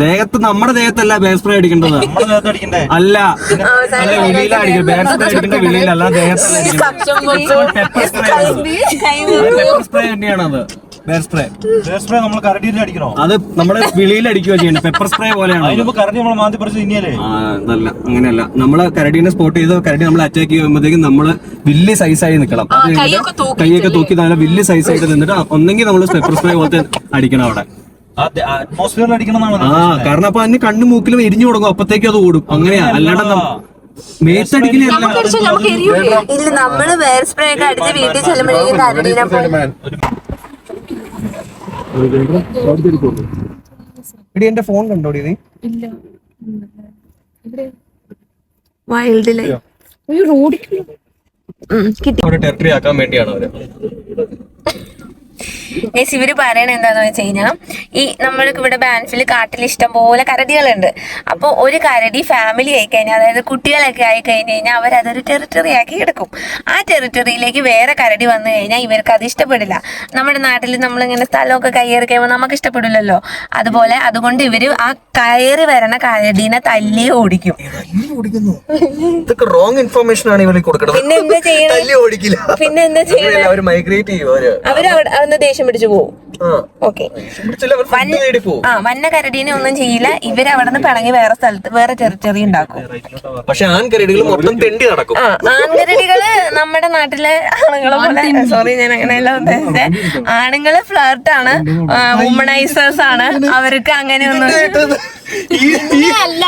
Speaker 1: ദേഹത്ത്, നമ്മുടെ ദേഹത്തല്ല ബെയർ സ്പ്രേ അടിക്കേണ്ടത്.
Speaker 4: നമ്മുടെ ദേഹത്ത് അടിക്കണ്ടേ?
Speaker 1: അല്ല, വെളിയിലടിക്കും. ബെയർ സ്പ്രേ അടിക്കേണ്ട വെളിയിലല്ല, ദേഹത്തല്ല അടിക്കുന്നത്. പെപ്പർ സ്പ്രേ തന്നെയാണത്. ബെയർ സ്പ്രേ
Speaker 4: നമ്മൾ കരടിയിൽ അടിക്കണോ?
Speaker 1: അത് നമ്മള് വെളിയിൽ അടിക്കുക ചെയ്യണം. പെപ്പർ സ്പ്രേ പോലെയാണ്.
Speaker 4: അതിനിപ്പോ കരടി നമ്മൾ മാന്തി പറിച്ച് തിന്നിയല്ലേ?
Speaker 1: അതല്ല, അങ്ങനെയല്ല. നമ്മള് കരടീനെ സ്പോട്ട് ചെയ്ത് കരടി നമ്മൾ അറ്റാക്ക് ചെയ്യുമ്പോഴത്തേക്കും നമ്മള് വലിയ സൈസായി നിൽക്കണം. കൈയൊക്കെ തൂക്കി നല്ല വലിയ സൈസായിട്ട് നിന്നിട്ട് ഒന്നെങ്കിൽ നമ്മള് പെപ്പർ സ്പ്രേ പോലത്തെ അടിക്കണം അവിടെ.
Speaker 4: അറ്റ്മോസ്ഫിയറിൽ അടിക്കണം.
Speaker 1: കാരണം അപ്പൊ അതിന് കണ്ണു മൂക്കിലും എരിഞ്ഞു കൊടുക്കും. അപ്പത്തേക്കും അത് ഓടും. അങ്ങനെയാ. അല്ലാണ്ട് മേത്തടിക്കലല്ല.
Speaker 2: ഇല്ല, നമ്മള് ബെയർ സ്പ്രേ ഒക്കെ അടിച്ച് വീട്ടിൽ ചെല്ലുമ്പോഴേക്കും കരടീനെ
Speaker 1: എന്റെ ഫോൺ കണ്ടോടി നീ?
Speaker 2: വൈൽഡ് ലൈഫ് കിട്ടി.
Speaker 1: ടെറിട്ടറി ആക്കാൻ വേണ്ടിയാണ് അവര്.
Speaker 2: ഇവര് പറയണത് എന്താന്ന് വെച്ച് കഴിഞ്ഞാൽ, ഈ നമ്മൾക്ക് ഇവിടെ ബാൻഫിൽ കാട്ടിൽ ഇഷ്ടം പോലെ കരടികളുണ്ട്. അപ്പോൾ ഒരു കരടി ഫാമിലി ആയി കഴിഞ്ഞാൽ, അതായത് കുട്ടികളൊക്കെ ആയി കഴിഞ്ഞ് കഴിഞ്ഞാൽ അവരതൊരു ടെറിട്ടറി ആക്കി എടുക്കും. ആ ടെറിട്ടറിയിലേക്ക് വേറെ കരടി വന്നു കഴിഞ്ഞാൽ ഇവർക്ക് അത് ഇഷ്ടപ്പെടില്ല. നമ്മുടെ നാട്ടിൽ നമ്മളിങ്ങനെ സ്ഥലമൊക്കെ കയ്യേറി കഴിയുമ്പോൾ നമുക്ക് ഇഷ്ടപ്പെടില്ലല്ലോ. അതുകൊണ്ട് ഇവര് ആ കയറി വരണ കരടീനെ തല്ലി ഓടിക്കും. പിന്നെ എന്താ ചെയ്യണം? പിന്നെ എന്താ ചെയ്യണം? അവര് ദേഷ്യം പിടിച്ചു പോകും. ഓക്കെ, വന്ന കരടീനെ ഒന്നും ചെയ്യില്ല. ഇവരവിടെ നിന്ന് പിണങ്ങി വേറെ സ്ഥലത്ത് വേറെ ടെറിട്ടറി ഉണ്ടാക്കും.
Speaker 1: പക്ഷെ ആൺകരടികൾ മൊത്തം തെണ്ടി നടക്കും.
Speaker 2: ആൺകരടികള് നമ്മുടെ നാട്ടിലെ ആണുങ്ങളെ പോലെ, സോറി ഞാൻ അങ്ങനെയല്ല ഉദ്ദേശിച്ചത്, ആണുങ്ങള് ഫ്ലർട്ടാണ്, വുമണൈസേഴ്സ് ആണ്. അവർക്ക് അങ്ങനെയൊന്നും അല്ല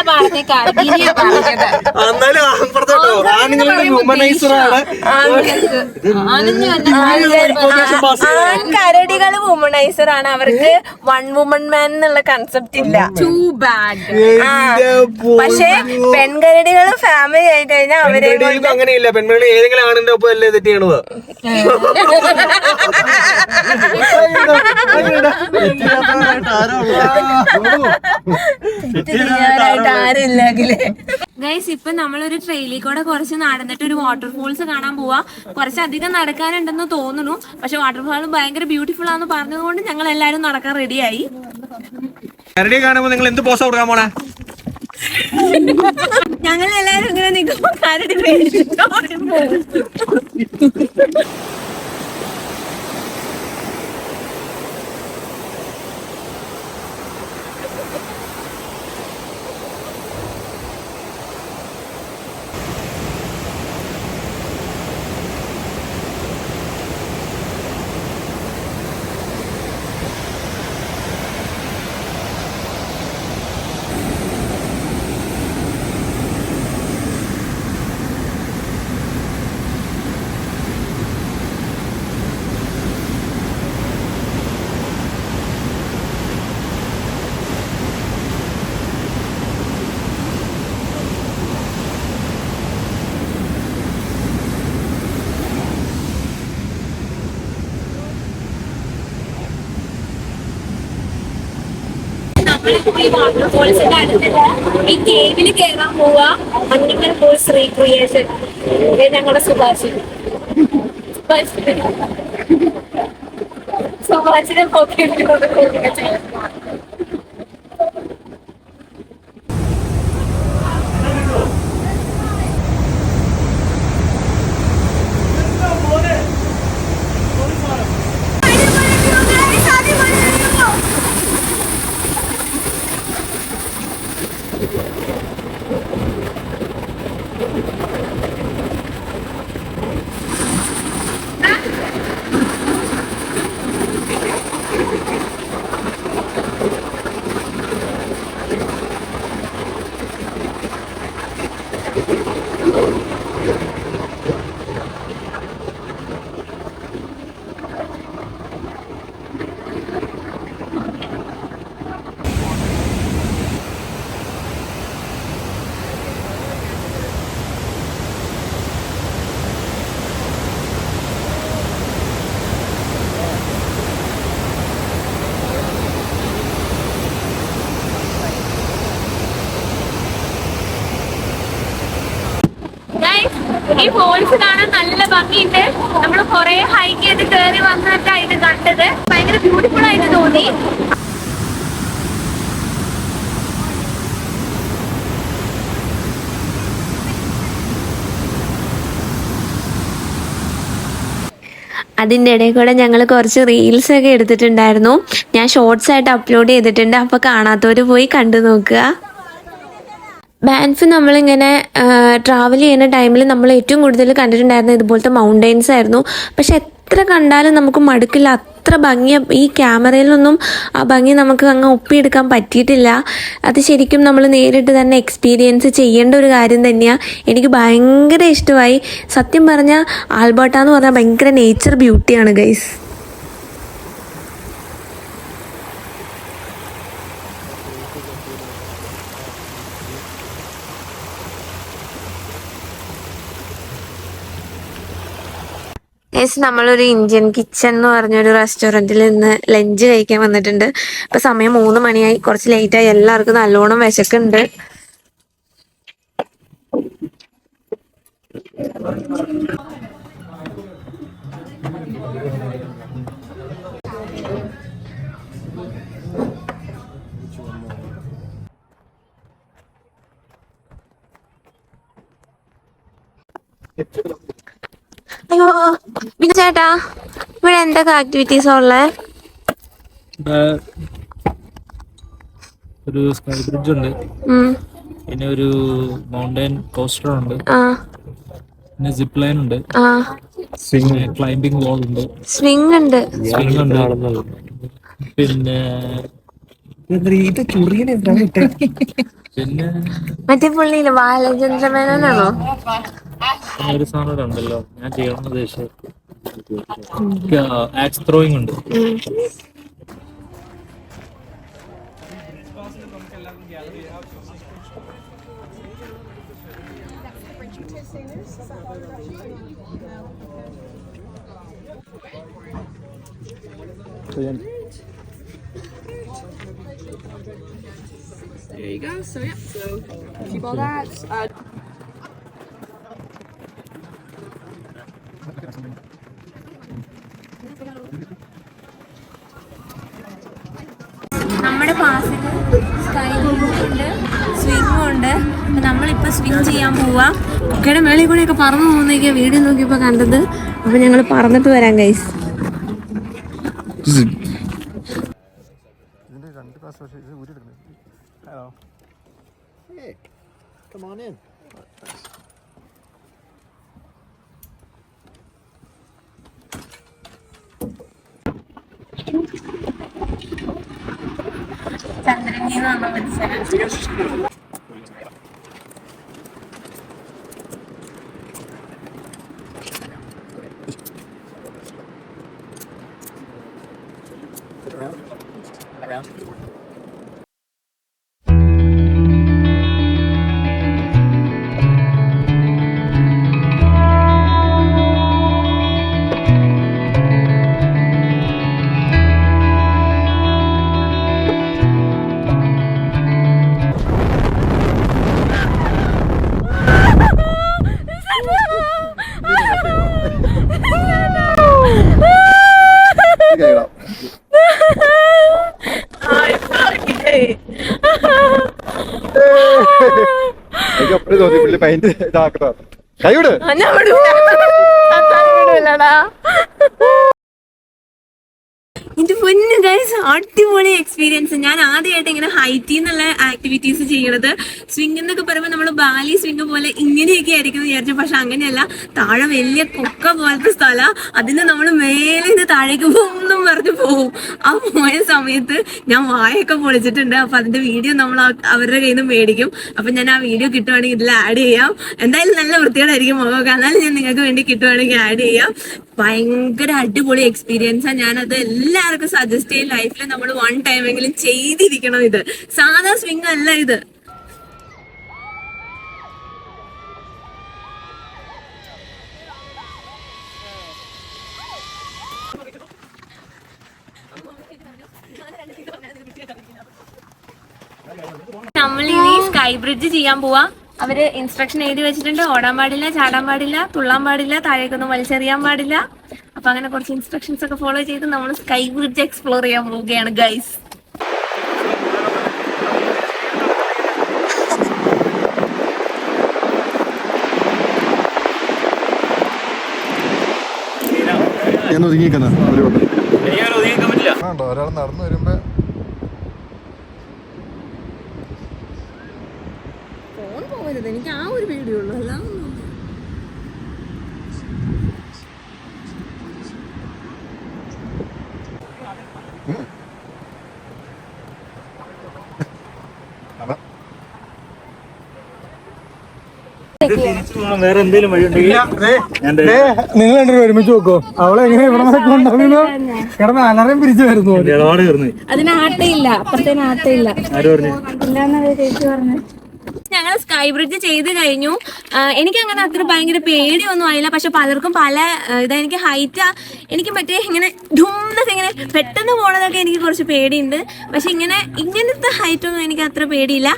Speaker 2: കരടികള് വുമണൈസർ ആണ്. അവർക്ക് വൺ വുമൺ മാൻ എന്നുള്ള കൺസെപ്റ്റ് ഇല്ല. പക്ഷെ പെൺകരടികള് ഫാമിലി ആയി കഴിഞ്ഞാൽ അവരെ
Speaker 1: അങ്ങനെയില്ല. പെൺകുട്ടി ഏതെങ്കിലും ആണിന്റെ ഒപ്പം അല്ലേ തെറ്റ് ചെയ്യണത്?
Speaker 2: ഗൈസ്, ഇപ്പൊ നമ്മളൊരു ട്രെയിലിൽ കൂടെ കുറച്ച് നടന്നിട്ട് ഒരു വാട്ടർഫോൾസ് കാണാൻ പോവാ. കുറച്ചധികം നടക്കാനുണ്ടെന്ന് തോന്നുന്നു. പക്ഷെ വാട്ടർഫാൾ ഭയങ്കര ബ്യൂട്ടിഫുൾ ആണെന്ന് പറഞ്ഞതുകൊണ്ട് ഞങ്ങൾ എല്ലാരും നടക്കാൻ റെഡിയായി.
Speaker 1: കരടിയെ കാണുമ്പോ നിങ്ങൾ എന്ത് പോസ് കൊടുക്കാൻ പോണേ?
Speaker 2: ഞങ്ങൾ എല്ലാരും ഇങ്ങനെ നിൽക്കുമ്പോ കരടി പേടിച്ചിട്ട് നമ്മളിപ്പോ ഈ വാട്ടർഫോൾസിന്റെ അടുത്തുള്ള ഈ കേവില് കയറാൻ പോവാ. മഞ്ഞിക്കൽ ഫോൾസ് റീക്രിയേഷൻ. ഞങ്ങളുടെ സുഭാഷിനെ നോക്കിയിട്ടുണ്ട്. ഈ ഫോൾസ് കാണാൻ നല്ല ഭംഗിയുണ്ട്. നമ്മൾ കുറെ ഹൈക്ക് ചെയ്ത് കയറി വന്നിട്ടായിട്ട് കണ്ടത്. ഭയങ്കര ബ്യൂട്ടിഫുൾ ആയിട്ട് തോന്നി. അതിൻ്റെ ഇടയിൽ കൂടെ ഞങ്ങൾ കുറച്ച് റീൽസ് ഒക്കെ എടുത്തിട്ടുണ്ടായിരുന്നു. ഞാൻ ഷോർട്സ് ആയിട്ട് അപ്ലോഡ് ചെയ്തിട്ടുണ്ട്. അപ്പോൾ കാണാത്തവർ പോയി കണ്ടു നോക്കുക. ബാൻഫ് നമ്മളിങ്ങനെ ട്രാവൽ ചെയ്യുന്ന ടൈമിൽ നമ്മൾ ഏറ്റവും കൂടുതൽ കണ്ടിട്ടുണ്ടായിരുന്നത് ഇതുപോലത്തെ മൗണ്ടെയ്ൻസ് ആയിരുന്നു. പക്ഷെ എത്ര കണ്ടാലും നമുക്ക് മടുക്കില്ല. അത്ര ഭംഗി ഈ ക്യാമറയിലൊന്നും ആ ഭംഗി നമുക്ക് അങ്ങ് ഒപ്പിയെടുക്കാൻ പറ്റിയിട്ടില്ല. അത് ശരിക്കും നമ്മൾ നേരിട്ട് തന്നെ എക്സ്പീരിയൻസ് ചെയ്യേണ്ട ഒരു കാര്യം തന്നെയാണ്. എനിക്ക് ഭയങ്കര ഇഷ്ടമായി. സത്യം പറഞ്ഞാൽ ആൽബർട്ട എന്ന് പറഞ്ഞാൽ ഭയങ്കര നേച്ചർ ബ്യൂട്ടിയാണ് ഗൈസ്. നമ്മളൊരു ഇന്ത്യൻ കിച്ചൺ എന്ന് പറഞ്ഞൊരു റെസ്റ്റോറൻറ്റിൽ നിന്ന് ലഞ്ച് കഴിക്കാൻ വന്നിട്ടുണ്ട്. ഇപ്പം സമയം 3 മണിയായി. കുറച്ച് ലേറ്റായി. എല്ലാവർക്കും നല്ലോണം വിശക്കുണ്ട്. അയ്യോ പിന്നെ ചേട്ടാ, ഇവിടെ എന്തൊക്കെ ആക്ടിവിറ്റീസ് ഉള്ളത്?
Speaker 4: ഒരു സ്കൈ ബ്രിഡ്ജ് ഉണ്ട്, പിന്നെ ഒരു മൗണ്ടൻ കോസ്റ്റർ ഉണ്ട്, പിന്നെ സിപ്പ് ലൈൻ ഉണ്ട്, ക്ലൈംബിംഗ് വാൾ ഉണ്ട്,
Speaker 2: സ്വിംഗ് ഉണ്ട്,
Speaker 4: പിന്നെ പിന്നെ
Speaker 2: മറ്റേ പുള്ളിയില് ബാലചന്ദ്രമേനോനാണോ?
Speaker 4: ഒരു സാധനം ഉണ്ടല്ലോ, ഞാൻ ചെയ്യണമെന്ന് ഉദ്ദേശിച്ചത് ആക്സ് ത്രോയിങ് ഉണ്ട്.
Speaker 5: There you go. So yeah, so keep all that.
Speaker 2: നമ്മുടെ പാസിൽ സ്കൈ ഉണ്ട്, സ്വിംഗും ഉണ്ട്. അപ്പം നമ്മളിപ്പോൾ സ്വിങ് ചെയ്യാൻ പോവാ. കുക്കയുടെ മേളിൽ കൂടെയൊക്കെ പറന്നു പോകുന്നതൊക്കെ വീഡിയോ നോക്കിയപ്പോൾ കണ്ടത്. അപ്പം ഞങ്ങൾ പറന്നിട്ട് വരാം ഗൈസ്.
Speaker 3: Come on in.
Speaker 2: ചന്ദ്രനെന്ന് മനസ്സിലായി.
Speaker 3: കേടാം. എനിക്ക് അപ്പഴേ തോന്നി പുള്ളി പൈന്റ് ഇതാക്കണ. കൈവിട്.
Speaker 2: എന്റെ പൊന്നു ഗൈസ്, അടിപൊളി എക്സ്പീരിയൻസ്. ഞാൻ ആദ്യമായിട്ട് ഇങ്ങനെ ഹൈറ്റിൽ നിന്നുള്ള ആക്ടിവിറ്റീസ് ചെയ്യണത്. സ്വിംഗ് എന്നൊക്കെ പറയുമ്പോൾ നമ്മൾ ബാലി സ്വിംഗ് പോലെ ഇങ്ങനെയൊക്കെ ആയിരിക്കും വിചാരിച്ചു. പക്ഷെ അങ്ങനെയല്ല, താഴെ വലിയ കൊക്ക പോലത്തെ സ്ഥലം. അതിന് നമ്മൾ മേലെ നിന്ന് താഴേക്ക് ഒന്നും പറഞ്ഞു പോകും. ആ പോയ സമയത്ത് ഞാൻ വായൊക്കെ പൊളിച്ചിട്ടുണ്ട്. അപ്പൊ അതിന്റെ വീഡിയോ നമ്മൾ അവരുടെ കയ്യിൽ നിന്ന് മേടിക്കും. അപ്പൊ ഞാൻ ആ വീഡിയോ കിട്ടുവാണെങ്കിൽ ഇതിൽ ആഡ് ചെയ്യാം. എന്തായാലും നല്ല വൃത്തിയോടായിരിക്കും മുഖമൊക്കെ, എന്നാലും ഞാൻ നിങ്ങൾക്ക് വേണ്ടി കിട്ടുവാണെങ്കിൽ ആഡ് ചെയ്യാം. ഭയങ്കര അടിപൊളി എക്സ്പീരിയൻസാണ്. ഞാനത് എല്ലാവർക്കും സജസ്റ്റ് ചെയ്യും. ലൈഫിൽ നമ്മൾ 1 ടൈമെങ്കിലും ചെയ്തിരിക്കണം. ഇത് സാധാ സ്വിംഗ് അല്ല ഇത്. നമ്മളിനി സ്കൈ ബ്രിഡ്ജ് ചെയ്യാൻ പോവാ. അവര് ഇൻസ്ട്രക്ഷൻ എഴുതി വെച്ചിട്ടുണ്ട്. ഓടാൻ പാടില്ല, ചാടാൻ പാടില്ല, തുള്ളാൻ പാടില്ല, താഴേക്കൊന്നും വലിച്ചെറിയാൻ പാടില്ല. അപ്പൊ അങ്ങനെ കുറച്ച് ഇൻസ്ട്രക്ഷൻസ് ഒക്കെ ഫോളോ ചെയ്ത് നമ്മൾ സ്കൈ ബ്രിഡ്ജ് എക്സ്പ്ലോർ ചെയ്യാൻ പോവുകയാണ് ഗൈസ്.
Speaker 3: ഞാൻ ഒതുങ്ങിക്കുന്ന
Speaker 4: ഒതുങ്ങിക്കാൻ പറ്റില്ല.
Speaker 3: ഒരാൾ നടന്നു വരുമ്പോ
Speaker 2: ഫോൺ പോകരുത്, എനിക്ക് ആ ഒരു പേടിയുള്ളൂ. അല്ല
Speaker 4: വേറെ എന്തെങ്കിലും വഴിയുണ്ടെങ്കിൽ
Speaker 7: നിങ്ങൾ രണ്ടുപേരും ഒരുമിച്ച് നോക്കോ. അവളെ എങ്ങനെ ഇവിടെ കൊണ്ടുവന്നു കിടന്ന് അലറയും പിരിച്ചു വരുന്നു.
Speaker 4: ഇടപാട് കയറുന്നു.
Speaker 2: അതിന് ആട്ടയില്ല, അപ്പുറത്തേന് ആട്ടയില്ല.
Speaker 4: ആര് പറഞ്ഞു?
Speaker 2: ഇല്ലാന്നല്ലേ ചേച്ചി പറഞ്ഞു. ഞങ്ങൾ സ്കൈ ബ്രിഡ്ജ് ചെയ്ത് കഴിഞ്ഞു. എനിക്ക് അങ്ങനെ അത്ര ഭയങ്കര പേടിയൊന്നും ആയില്ല. പക്ഷെ പലർക്കും പല എനിക്ക് ഹൈറ്റ്, എനിക്ക് മറ്റേ ഇങ്ങനെ ധൂന്നൊക്കെ ഇങ്ങനെ പെട്ടെന്ന് പോണതൊക്കെ എനിക്ക് കുറച്ച് പേടിയുണ്ട്. പക്ഷെ ഇങ്ങനത്തെ ഹൈറ്റ് ഒന്നും എനിക്ക് അത്ര പേടിയില്ല.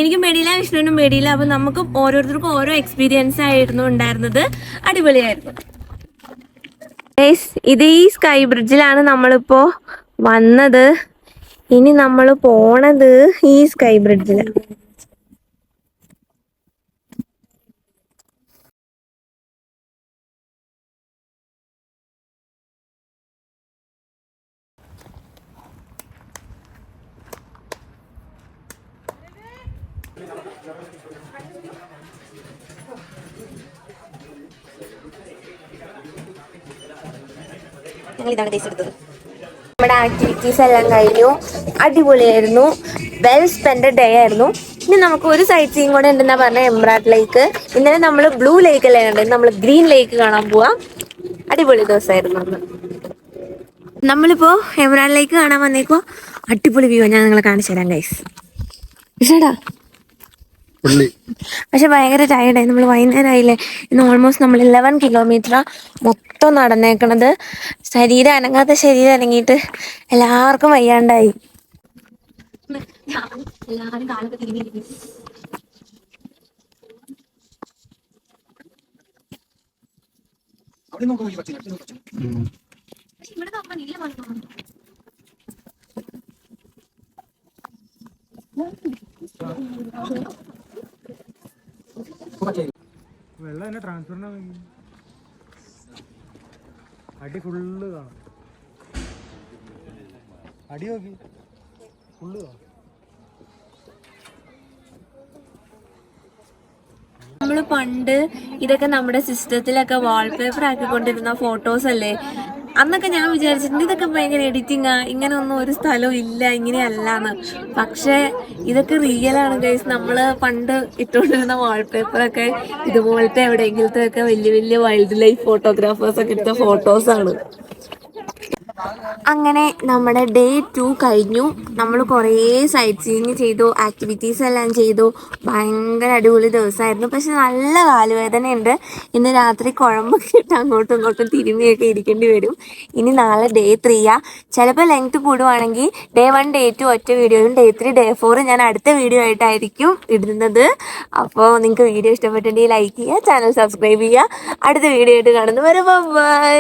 Speaker 2: എനിക്കും പേടിയില്ല, വിഷ്ണുവിനും പേടിയില്ല. അപ്പൊ നമുക്ക് ഓരോരുത്തർക്കും ഓരോ എക്സ്പീരിയൻസ് ആയിരുന്നു ഉണ്ടായിരുന്നത്. അടിപൊളിയായിരുന്നു. ഇത് ഈ സ്കൈ ബ്രിഡ്ജിലാണ് നമ്മളിപ്പോ വന്നത്. ഇനി നമ്മൾ പോണത് ഈ സ്കൈ ബ്രിഡ്ജിലാണ്. നമ്മുടെ ആക്ടിവിറ്റീസ് എല്ലാം കഴിഞ്ഞു. അടിപൊളിയായിരുന്നു. വെൽ സ്പെൻഡ് ഡേ ആയിരുന്നു. ഇനി നമുക്ക് ഒരു സൈറ്റ് സീയിങ് കൂടെ ഉണ്ടെന്നാ പറഞ്ഞ എംബ്രാഡ് ലേക്ക്. ഇന്നലെ നമ്മൾ ബ്ലൂ ലേക്ക് അല്ലേ കണ്ടത്, നമ്മൾ ഗ്രീൻ ലേക്ക് കാണാൻ പോവാം. അടിപൊളി ദിവസമായിരുന്നു അന്ന്. നമ്മളിപ്പോ എംബ്രാഡ് ലേക്ക് കാണാൻ വന്നേക്കോ. അടിപൊളി വ്യൂ ഞാൻ നിങ്ങളെ കാണിച്ചു തരാം ഗൈസ്. ഇഷടാ പക്ഷെ ഭയങ്കര ടയർഡായി. നമ്മൾ വൈകുന്നേരം ആയില്ലേ. ഇന്ന് ഓൾമോസ്റ്റ് നമ്മൾ 11 കിലോമീറ്റർ മൊത്തം നടന്നേക്കണത്. ശരീരം അനങ്ങാത്ത ശരീരം അനങ്ങിയിട്ട് എല്ലാവർക്കും വയ്യാണ്ടായി. എല്ലാവരും കാലൊക്കെ തിരിഞ്ഞിരിക്കും. ഇവിടെ നോക്കാൻ ഇല്ല വന്നു.
Speaker 7: വെള്ളം എന്നെ ട്രാൻസ്ഫറിന് അടി ഫുള്ള് കാണാം. അടി നോക്കി ഫുള്ള് കാണാം.
Speaker 2: നമ്മള് പണ്ട് ഇതൊക്കെ നമ്മുടെ സിസ്റ്റത്തിലൊക്കെ വാൾപേപ്പർ ആക്കിക്കൊണ്ടിരുന്ന ഫോട്ടോസ് അല്ലേ. അന്നൊക്കെ ഞാൻ വിചാരിച്ചിട്ടുണ്ട് ഇതൊക്കെ ഭയങ്കര എഡിറ്റിങ്ങാ, ഇങ്ങനെ ഒന്നും ഒരു സ്ഥലവും ഇല്ല, ഇങ്ങനെയല്ലാന്ന്. പക്ഷെ ഇതൊക്കെ റിയലാണ് ഗൈസ്. നമ്മള് പണ്ട് ഇട്ടുകൊണ്ടിരുന്ന വാൾപേപ്പറൊക്കെ ഇതുപോലത്തെ എവിടെയെങ്കിലത്തെ ഒക്കെ വലിയ വലിയ വൈൽഡ് ലൈഫ് ഫോട്ടോഗ്രാഫേഴ്സ് ഒക്കെ എടുത്ത ഫോട്ടോസാണ്. അങ്ങനെ നമ്മുടെ ഡേ 2 കഴിഞ്ഞു. നമ്മൾ കുറേ സൈറ്റ് സീയിങ് ചെയ്തു, ആക്ടിവിറ്റീസ് എല്ലാം ചെയ്തു. ഭയങ്കര അടിപൊളി ദിവസമായിരുന്നു. പക്ഷെ നല്ല കാലുവേദനയുണ്ട്. ഇന്ന് രാത്രി കുഴമ്പൊക്കെ ഇട്ട് അങ്ങോട്ടും ഇങ്ങോട്ടും തിരുമ്മിയൊക്കെ ഇരിക്കേണ്ടി വരും. ഇനി നാളെ ഡേ 3 ചിലപ്പോൾ ലെങ്ത് കൂടുവാണെങ്കിൽ ഡേ 1 ഡേ 2 ഒറ്റ വീഡിയോയും ഡേ 3 ഡേ 4 ഞാൻ അടുത്ത വീഡിയോ ആയിട്ടായിരിക്കും ഇടുന്നത്. അപ്പോൾ നിങ്ങൾക്ക് വീഡിയോ ഇഷ്ടപ്പെട്ടിട്ടുണ്ടെങ്കിൽ ലൈക്ക് ചെയ്യുക, ചാനൽ സബ്സ്ക്രൈബ് ചെയ്യുക. അടുത്ത വീഡിയോ ആയിട്ട് കാണുന്നവരെ ബൈ.